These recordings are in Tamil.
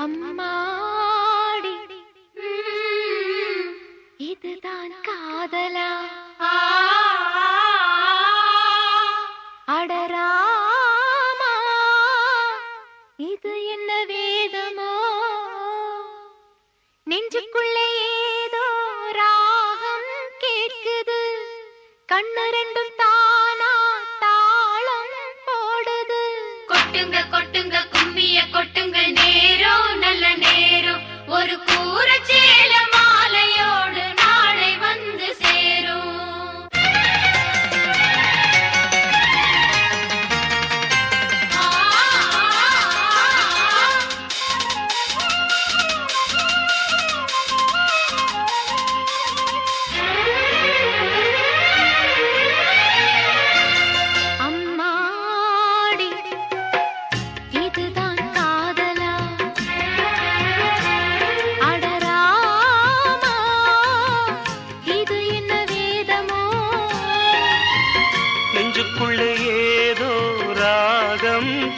அம்மாடி இதுதான் காதலா அடராமா இது என்ன வேதமோ நெஞ்சுக்குள்ளே ஏதோ ராகம் கேட்குது கண்ணு ரெண்டும் தானா தாளம் போடுது கொட்டுங்க கொட்டுங்க கும்மிய கொட்டுங்க நேரம் நல்ல நேரம் ஒரு கூரச்சேல மாலையோடு நாளை வந்து சேரும்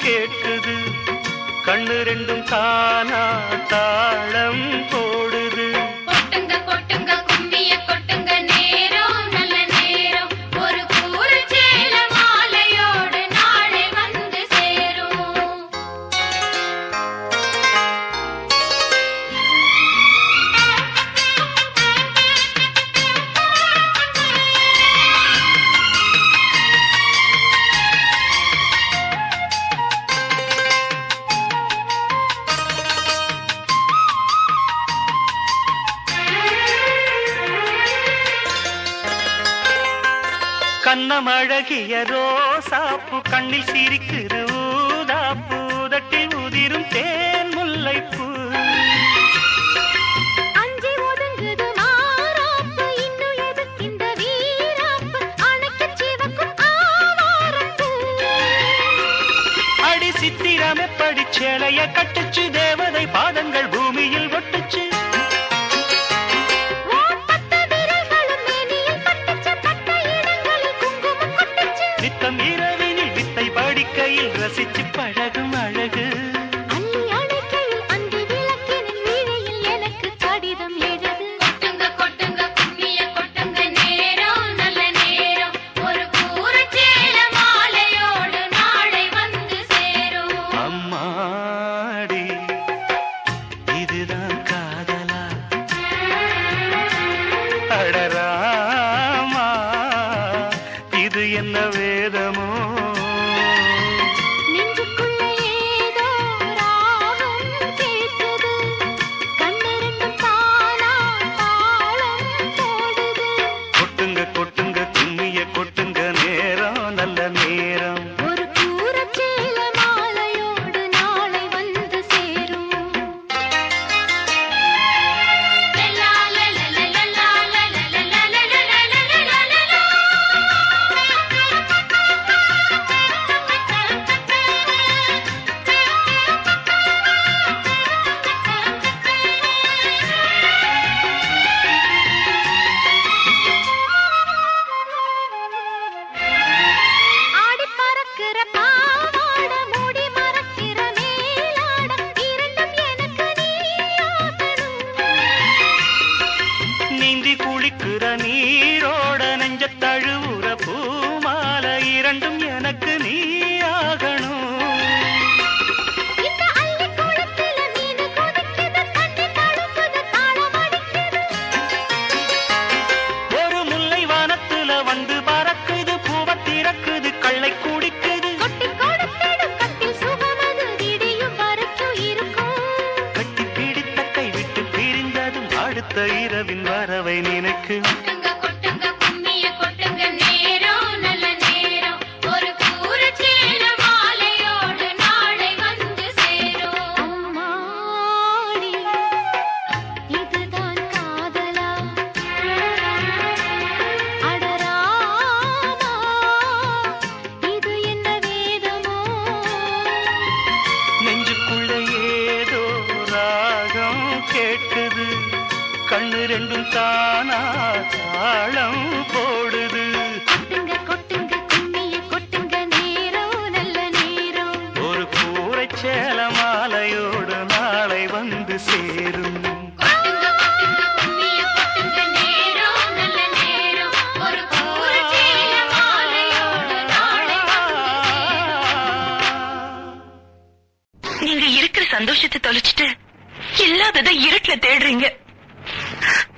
கேட்குது கண்ணு ரெண்டும் தானா தாளம் போடுது கொட்டுங்க கொட்டுங்க கும்மிய கொட்டுங்க நேரம் நல்ல நேரம் ஒரு கூரச்சேல மாலையோடு நாளை வந்து சேரும் கண்ணம் அழகிய ரோசாப்பு கண்ணில் சிரிக்குது ஊதாப்பு உதட்டில் உதிரும் தேன் முல்லைப்பூ அஞ்சி ஒதுங்குது மாறாப்பு இன்னும் எதுக்கு இந்த வீராப்பு அணைக்கு சிவக்கும் ஆவாரப்பு அடி சித்திரம் எப்படி சேலைய கட்டுச்சு தேவதை பாதங்கள் பூமியில் ஒட்டுச்சு இரவினில் வித்தை படிக்கையில் ரசிச்சு பழகும் அழகு அள்ளி அணைக்கையில் அன்பு விளக்கினில் வீழையில் எனக்கு கடிதம் எழுது கொட்டுங்க கொட்டுங்க கும்மிய கொட்டுங்க நேரம் நல்ல நேரம் ஒரு கூரச்சேல மாலையோடு நாளை வந்து சேரும் அம்மாடி இதுதான் காதலா அடராமா இது என்ன வேதமோ நெஞ்சுக்குள்ளே ஏதோ ராகம் கேட்குது கண்ணு ரெண்டும் தானா தாளம் போடுது கொட்டுங்க கொட்டுங்க கும்மிய கொட்டுங்க நேரம் நல்ல நேரம் ஒரு கூரச்சேல மாலையோடு நாளை வந்து சேரும் லலா லலா லலா லலா ஆடி பறக்கிற பாவாட மூடி மறக்கிற மேலாட இரண்டும் எனக்கு நீயாகணும் நீந்தி குளிக்கிற நீரோட நெஞ்ச தழுவுற பூமால இரண்டும் எனக்கு நீ ஆகணும் இந்த அள்ளி குளத்தில மீனு கொதிக்குது தண்ணி தழும்புது தாளம் அடிக்குது ஒரு முல்லை வானத்துல வந்து பறக்குது பூவ திறக்குது கள்ளை குடிக்குது கொட்டி கொடுத்திடும் கட்டில் சுகமது விடியும் வரைக்கும் இருக்கும் கட்டி பிடித்த கை விட்டு பிரிந்ததும் அடுத்த இரவின் வரவை நினைக்கு கொட்டுங்க கொட்டுங்க கும்மிய கொட்டுங்க நேரம் நல்ல நேரம் ஒரு கூரச்சேல மாலையோடு நாளை வந்து சேரும் அம்மாடி இதுதான் காதலா அடராமா இது என்ன வேதமோ நெஞ்சுக்குள்ள ஏதோ ராகம் கேட்குது கண்ணு ரெண்டும் தானா தாளம் போடுது கொட்டுங்க கொட்டுங்க கும்மிய கொட்டுங்க நேரம் நல்ல நேரம் ஒரு கூரைச்சேல மாலையோடு நாளை சேரும். கொட்டுங்க கொட்டுங்க கும்மிய கொட்டுங்க நேரம் நல்ல நேரம் ஒரு கூரச்சேல மாலையோடு நாளை வந்து சேரும். நீங்க இருக்கிற சந்தோஷத்தை தொலைச்சிட்டு இல்லாததை இருட்டுல தேடுறீங்க.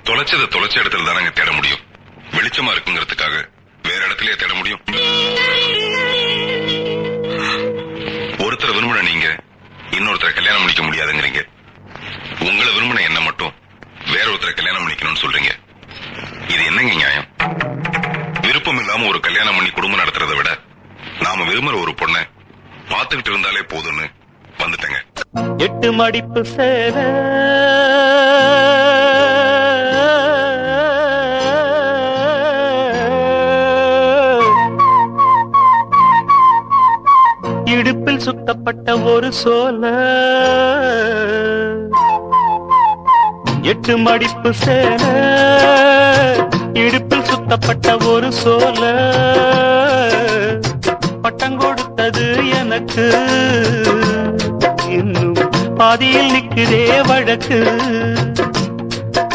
தொலைச்சதை தொலைச்ச இடத்துல தானங்க தேட முடியும். வெளிச்சமா இருக்குங்கிறதுக்காக வேற இடத்துலயே தேட முடியும். ஒருத்தரை விரும்பின நீங்க இன்னொருத்தரை கல்யாணம் பண்ணிக்க முடியாதுங்கிறீங்க. உங்களை விரும்பின என்ன மட்டும் வேற ஒருத்தரை கல்யாணம் பண்ணிக்கணும்னு சொல்றீங்க. இது என்னங்க நியாயம்? விருப்பம் இல்லாம ஒரு கல்யாணம் பண்ணி குடும்பம் நடத்துறதை விட நாம விரும்புற ஒரு பொண்ணை பாத்துக்கிட்டு இருந்தாலே போதும்னு வந்துட்டேங்க. 8 மடிப்பு சேல இடுப்பில் சுத்தப்பட்ட ஒரு சோல, 8 மடிப்பு சேல இடுப்பில் சுத்தப்பட்ட ஒரு சோல, பட்டம் கொடுத்தது எனக்கு இன்னும் பாதியில் நிக்குதே வழக்கு.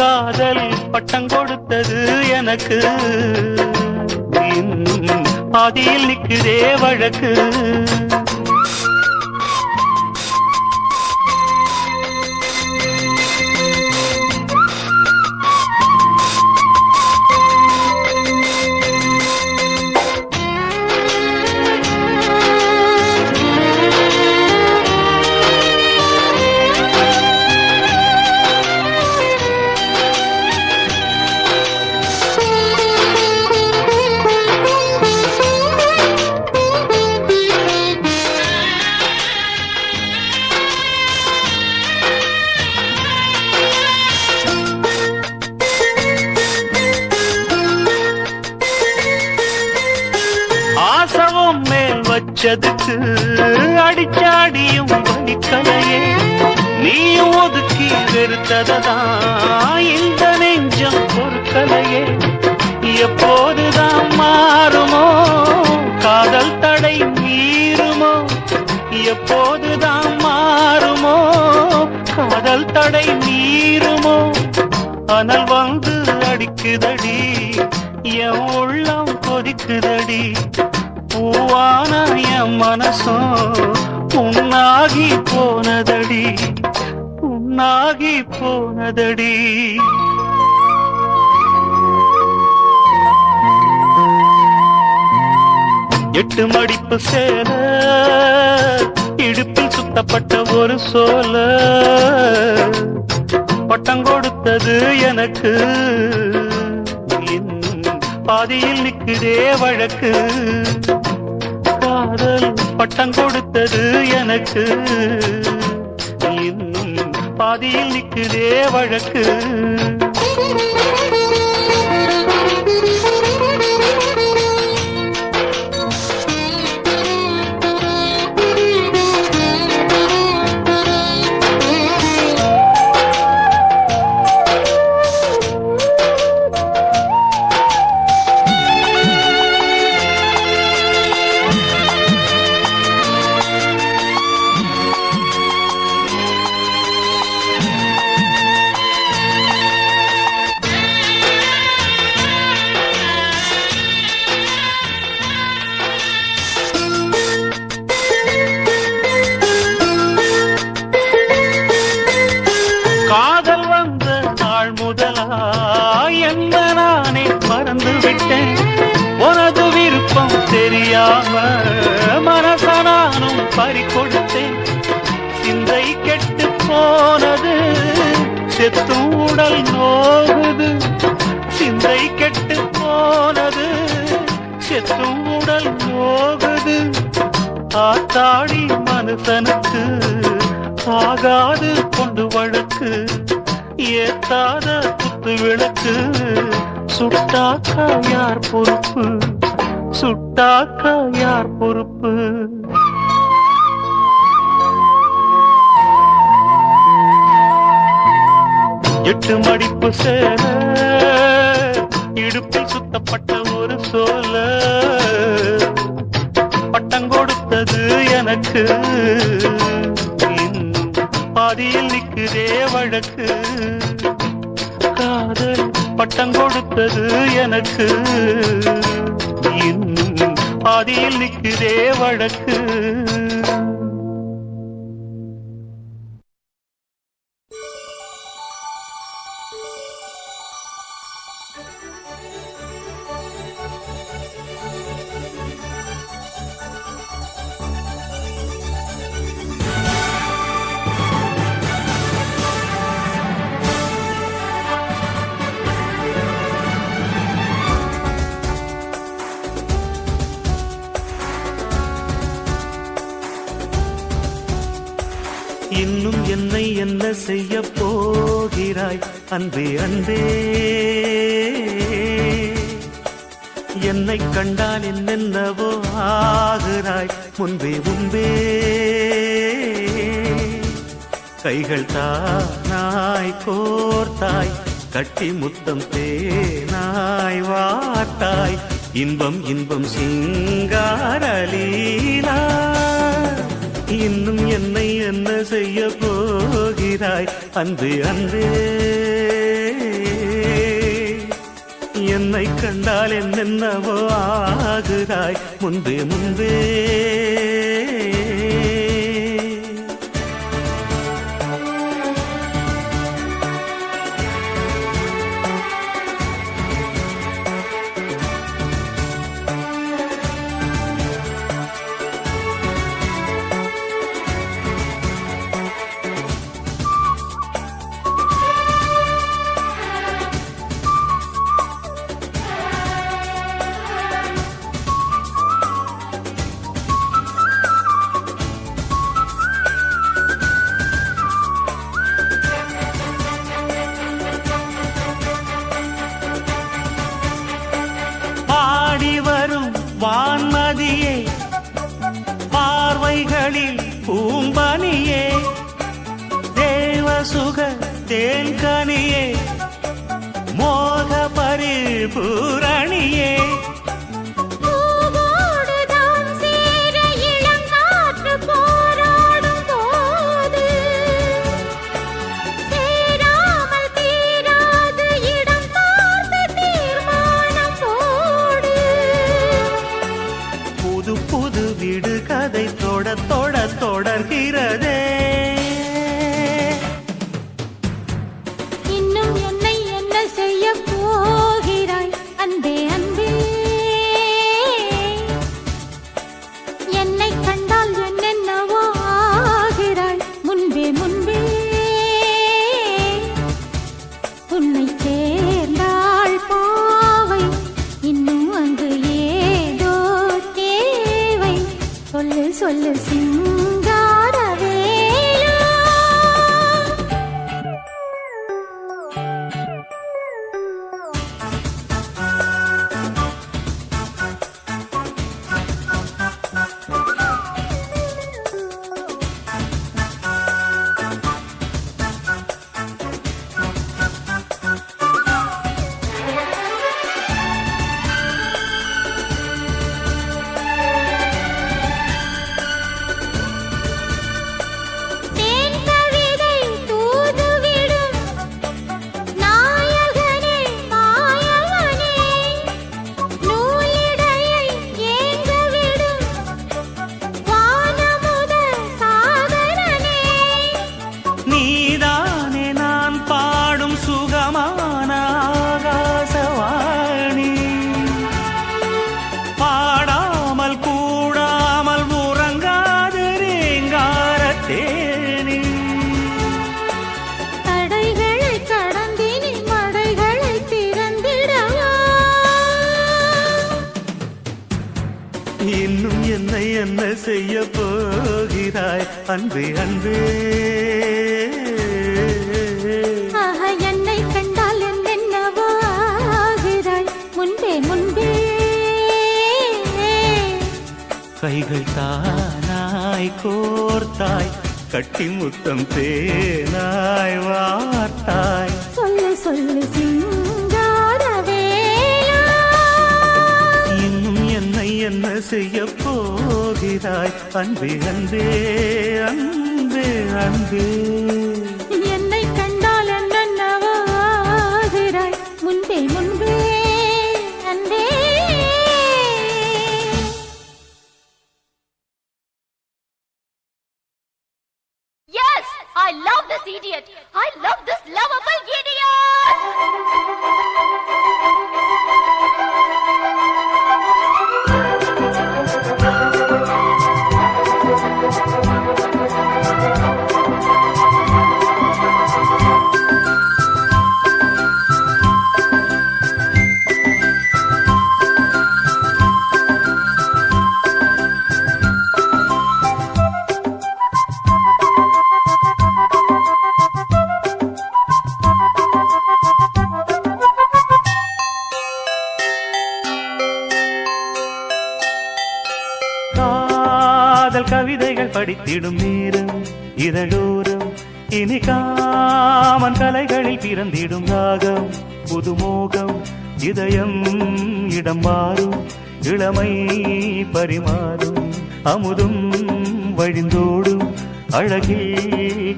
காதல் பட்டம் கொடுத்தது எனக்கு இன்னும் பாதியில் நிக்குதே வழக்கு. ஆசவம் மேல் வச்சதுக்கு அடிச்சாடியும் வலிக்கலையே, நீயும் ஒதுக்கி வெறுத்ததான் இந்த நெஞ்சம் பொறுக்கலையே. எப்போதுதான் மாறுமோ காதல் தடை மீறுமோ, எப்போதுதான் மாறுமோ காதல் தடை மீறுமோ. அனல் வந்து அடிக்குதடி என் உள்ளம் கொதிக்குதடி, பூவான என் மனசும் புண்ணாகி போனதடி புண்ணாகி போனதடி. எட்டு மடிப்பு சேல இடுப்பில் சுத்தப்பட்ட ஒரு சோல, பட்டம் கொடுத்தது எனக்கு இன்னும் பாதியில் நிக்குதே வழக்கு. காதல் பட்டம் கொடுத்தது எனக்கு இன்னும் பாதியில் நிக்குதே வழக்கு. காதல் வந்த நாள் முதலா என்ன நானே மறந்து விட்டேன். உனது விருப்பம் தெரியாம மனச நானும் பறிகொடுத்தேன். சிந்தை கெட்டு போனது செத்தும் உடல் நோகுது, சிந்தை கெட்டு போனது செத்தும் உடல் நோகுது. ஆத்தாடி மனுஷனுக்கு ஆகாது கொண்டு வழக்கு, ஏத்தாத குத்து விளக்கு. சுட்டாக்கா யார் பொறுப்பு, சுட்டாக்கா யார் பொறுப்பு. எட்டு மடிப்பு சேல இடுப்பில் சுத்தப்பட்ட ஒரு சோல, பட்டம் கொடுத்தது எனக்கு இன்னும் பாதியில் நிக்குதே வழக்கு. காதல் பட்டம் கொடுத்தது எனக்கு, இன்னும் பாதியில் நிக்குதே வழக்கு. இன்னும் என்னை என்ன செய்ய போகிறாய் அன்பே அன்பே? என்னை கண்டால் என்னென்னவோ ஆகிறாய் முன்பே முன்பே. கைகள் தானாய் கோர்த்தாய், கட்டி முத்தம் தேனாய் வார்த்தாய், இன்பம் இன்பம் சிங்காரலீலா. இன்னும் என்னை என்ன செய்ய போகிறாய் அன்பே அன்பே? என்னை கண்டால் என்னென்னவோ ஆகிறாய் முன்பே முன்பே. வான்மதியே, பார்வைகளில் பூம்பனியே, தேவசுக தேன்கனியே, மோக பரிபூரணியே. கதை தொட தொட தொடர்கிறதே. இன்னும் என்னை என்ன செய்ய போகிறாய் அன்பே அன்பே? என்னை கண்டால் என்னென்னவோ ஆகிறாய் முன்பே முன்பே. உன்னை சேர்ந்தாள் பாவை, இன்னும் அங்கு ஏதோ தேவை. சொல்லு சொல்லு சிங்காரவேலா. இன்னும் என்னை என்ன செய்ய போகிறாய் அன்பே அன்பே? என்னை கண்டால் என்னென்னவோ ஆகிறாய் முன்பே முன்பே. கைகள் தானாய் கோர்த்தாய், கட்டி முத்தம் தேனாய் வார்த்தாய். சொல்லு சொல்லு சிங்காரவேலா. இன்னும் என்னை என்ன செய்ய போகிறாய் அன்பே அன்பே அன்பே? அன்பே அன்பே என்னை கண்டால் என்னென்னவோ ஆகிறாய் முன்பே முன்பே அன்பே. Yes, I love this idiot. I love this lovable idiot. கவிதைகள் படித்திடும் நேரம் இதழோரம் இனி காமன் கலைகளில் பிறந்திடும் ராகம் புதுமோகம் இதயம் இடம் மாறும் இளமை பரிமாறும் அமுதும் வழிந்தோடும் அழகில்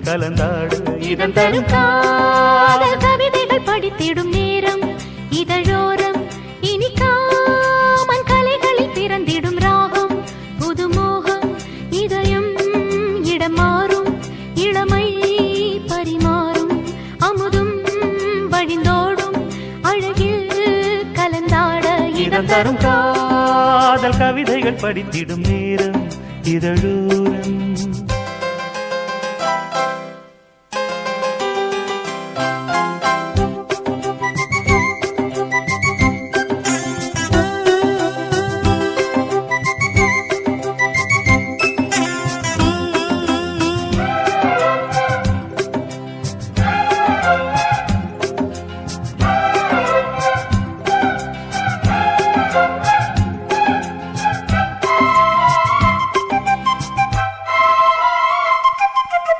கலந்தாடு இதன் தரும் காதல் கவிதைகள் படித்திடும் நேரம் இதழோரம் இனி காமன் கலைகளில் பிறந்திடும் ராகம் புதுமோகம் இதயம் இடம் மாறும் இளமை பரிமாறும் அமுதும் வழிந்தோடும் அழகில் கலந்தாட இதன் தரும் காதல் கவிதைகள் படித்திடும் நேரம் இதழோரம்.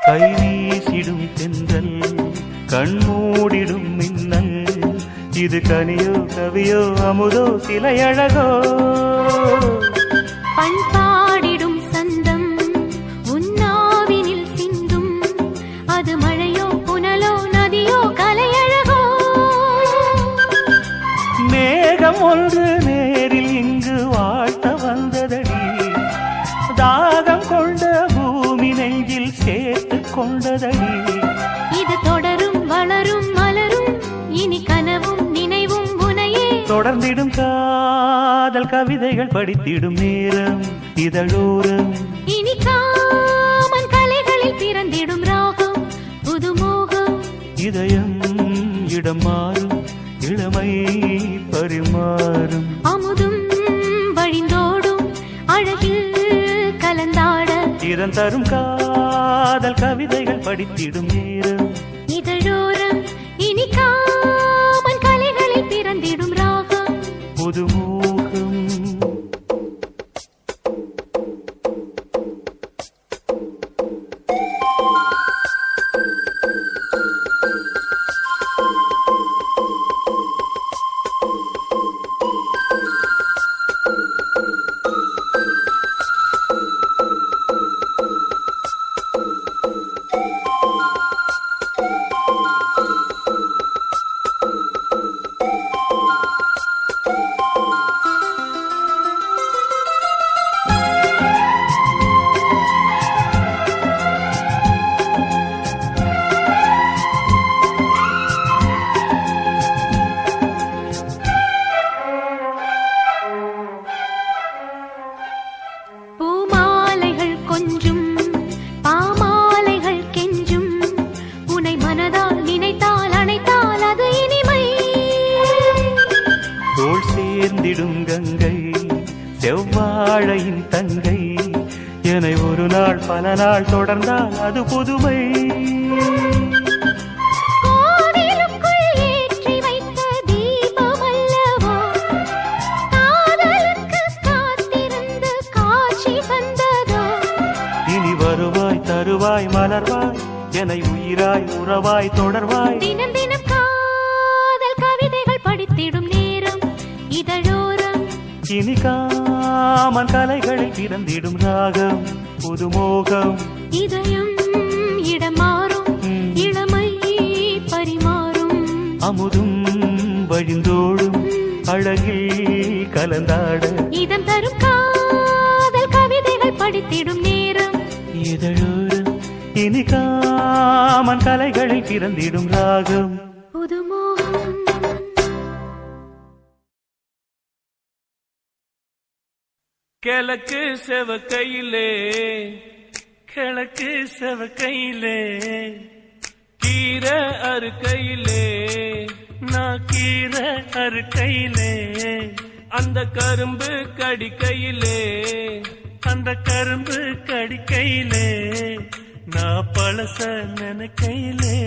கை வீசிடும் தென்றல் கண்மூடிடும் மின்னல் இது கனியோ கவியோ அமுதோ சிலை அழகோ பண்பாடிடும் சந்தம் உன்னாவினில் சிந்தும் அது மழையோ புனலோ நதியோ கலையழகோ மேகம் ஒன்று நேரில் இங்கு வாழ்த்த வந்ததடி தாகம் கொண்ட பூமி நெஞ்சில் சேர்த்து கொண்டதடி இது தொடரும் வளரும் மலரும் இனி கனவும் நினைவும் உனையே தொடர்ந்திடும் காதல் கவிதைகள் படித்திடும் நேரம் இதழோரம் இனி காமன் கலைகளில் பிறந்திடும் ராகம் புதுமோகம் இதயம் இடம் மாறும் இளமை பரிமாறும் அமுதும் வழிந்தோடும் அழகில் கலந்தாட இதன் தரும் காதல் கவிதைகள் படித்திடும் நேரம் இதழோரம் இனி காமன் கலைகளில் பிறந்திடும் ராகம் புதுமோகம். பூமாலைகள் கொஞ்சும் பாமாலைகள் கெஞ்சும் உனை மனதால் நினைத்தால் அணைத்தால் அது இனிமை தோள் சேர்ந்திடும் கங்கை செவ்வாழையின் தங்கை என்னை ஒரு நாள் பல நாள் தொடர்ந்தால் அது புதுமை கோவிலுக்குள் ஏற்றி வைத்த தீபம் அல்லவோ காதலுக்கு காத்திருந்து காட்சி வந்ததோ இனி வருவாய் தருவாய் மலர்வாய் என்னை உயிராய் உறவாய் தொடர்வாய் தினம் தினம் காதல் கவிதைகள் படித்திடும் நேரம் இதழோரம் இனி காமன் கலைகளில் பிறந்திடும் ராகம் புதுமோகம் இதயம் இடமாறும் இளமை பரிமாறும் அமுதும் வழிந்தோடும் அழகில் கலந்தாட இதம் தரும் காதல் கவிதைகள் படித்திடும் நேரம் இதழோரம் இனி காமன் கலைகளில் பிறந்திடும் ராகம் புதுமோகம் கிழக்கு செவக்கையிலே கிழக்கு செவக்கையிலே கீரை அறுக்கையிலே நான் கீரை அறுக்கையிலே அந்த கரும்பு கடிக்கையிலே அந்த கரும்பு கடிக்கையிலே நான் பழச நினைக்கையிலே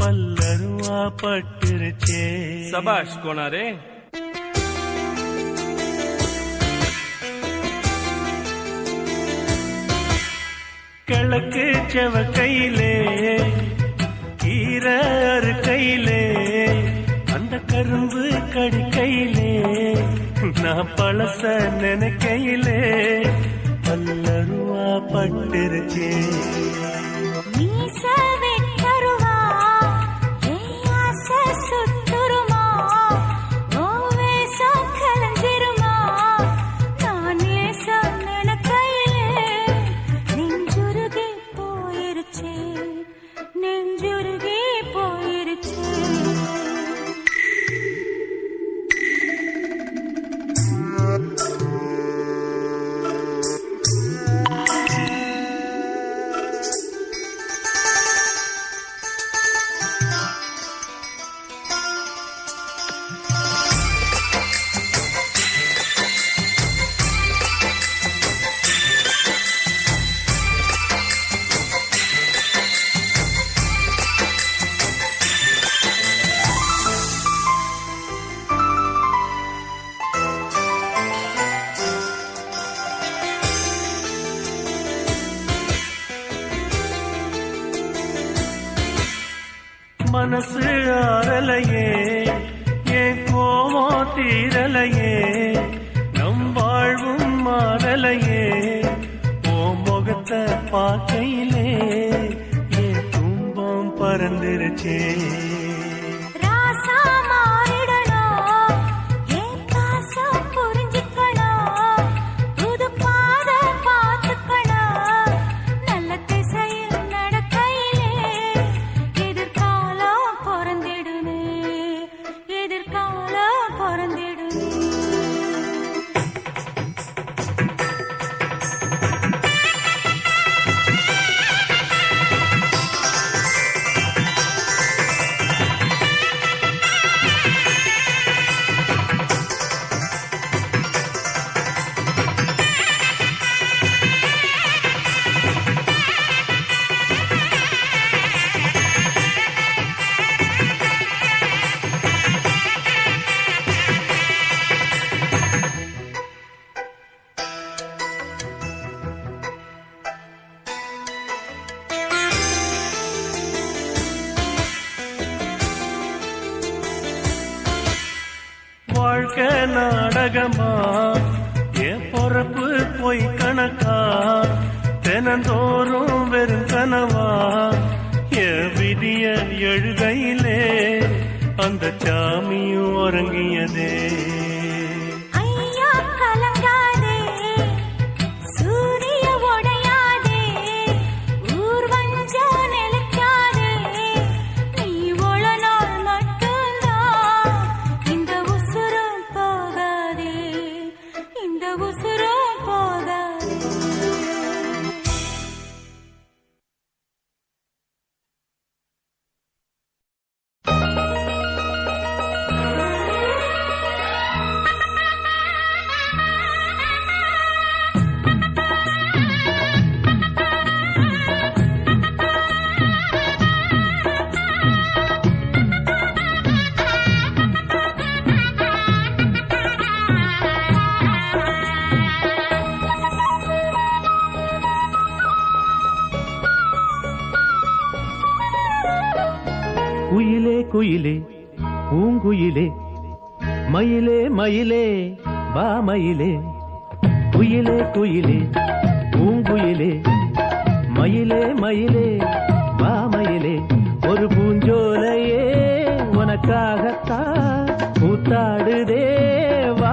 பல்லருவா பட்டுருச்சே. சபாஷ் கோனாரே. கிழக்கு செவக்கையிலே கீரை அறுக்கையிலே அந்த கரும்பு கடிக்கையிலே நான் பழச நினைக்கையிலே பல்லருவா பட்டுருச்சே. மனசு ஆறலையே என் கோவம் தீரலையே நம் வாழ்வும் மாறலையே ஓ முகத்தை பார்க்கையிலே என் துன்பம் பறந்துருச்சே. வாழ்க்கை நாடகமா என் பொறப்பு போய் கணக்கா தினந்தோறும் வெறும் கனவா என் விதிய எழுகையிலே அந்த சாமியும் உறங்கியதே. குயிலே குயிலே பூங்குயிலே மயிலே மயிலே வா மயிலே குயிலே குயிலே பூங்குயிலே மயிலே மயிலே வா மயிலே ஒரு பூஞ்சோலையே உனக்காகத்தான் கூத்தாடுதே வா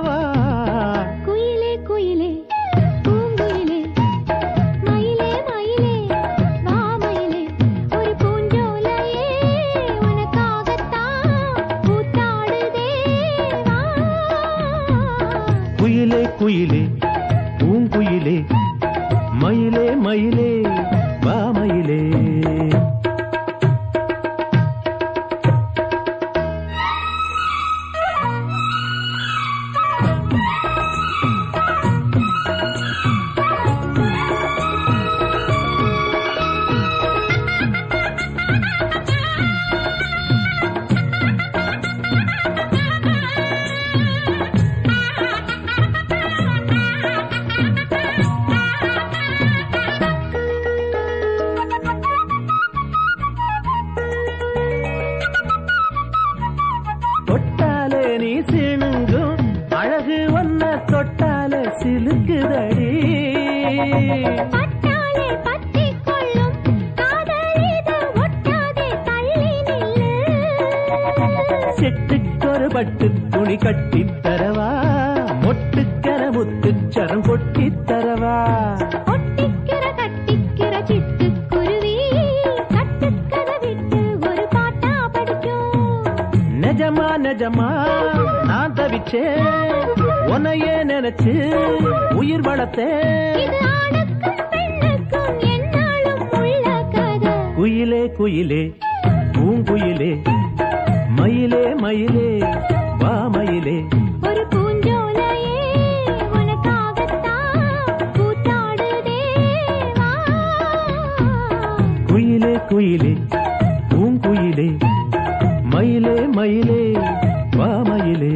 வா. குயிலே குயிலே பூங்குயிலே மயிலே மயிலே வா மயிலே ஒரு பூஞ்சோலையே உனக்காகத்தான் கூத்தாடுதே வா. குயிலே குயிலே பூங்குயிலே மயிலே மயிலே வா மயிலே. தொட்டாலே நீ சிணுங்கும் அழகு ஒன்ன தொட்டாலே சிலுக்குதடி. பட்டாலே பற்றிக் கொள்ளும் காதலிது ஒட்டாதே தள்ளி நில்லு. செட்டுக்கொரு பட்டு துணி கட்டித் தரவா மொட்டுக்கர முத்துச்சரம் கொட்டித் தரவா. ஒட்டிக்கிற கட்டிக்கிற சிட்டுக்குருவி கட்டுக்கதை விட்டு ஒரு பாட்டா படிக்கும். நிஜமா நிஜமா நான் தவிச்சேன் உன்னையே நினைச்சு உயிர் வளர்த்தேன். இது ஆணுக்கும் பெண்ணுக்கும் என்னாலும் உள்ள கதை. குயிலே குயிலே பூங்குயிலே மயிலே மயிலே வா மயிலே. ஒரு பூஞ்சோலையே உனக்காகத்தான் கூத்தாடுதே வா. குயிலே குயிலே பூங்குயிலே மயிலே மயிலே வா மயிலே.